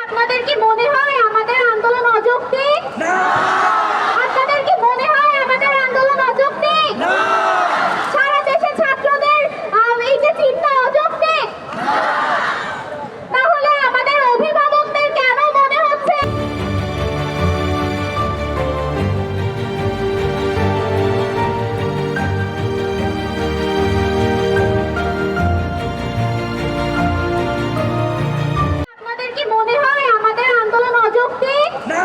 আপনাদের কি মনে হয় আমাদের আন্দোলন অযৌক্তিক? না। আপনাদের কি মনে হয় আমাদের আন্দোলন অযৌক্তিক? না। সারা দেশে ছাত্রদের এই যে চিন্তা অযৌক্তিক? তাহলে আমাদের অভিভাবকদের কেন মনে হচ্ছে আপনাদের কি মনে হয় আমাদের আন্দোলন অযৌক্তিক? না।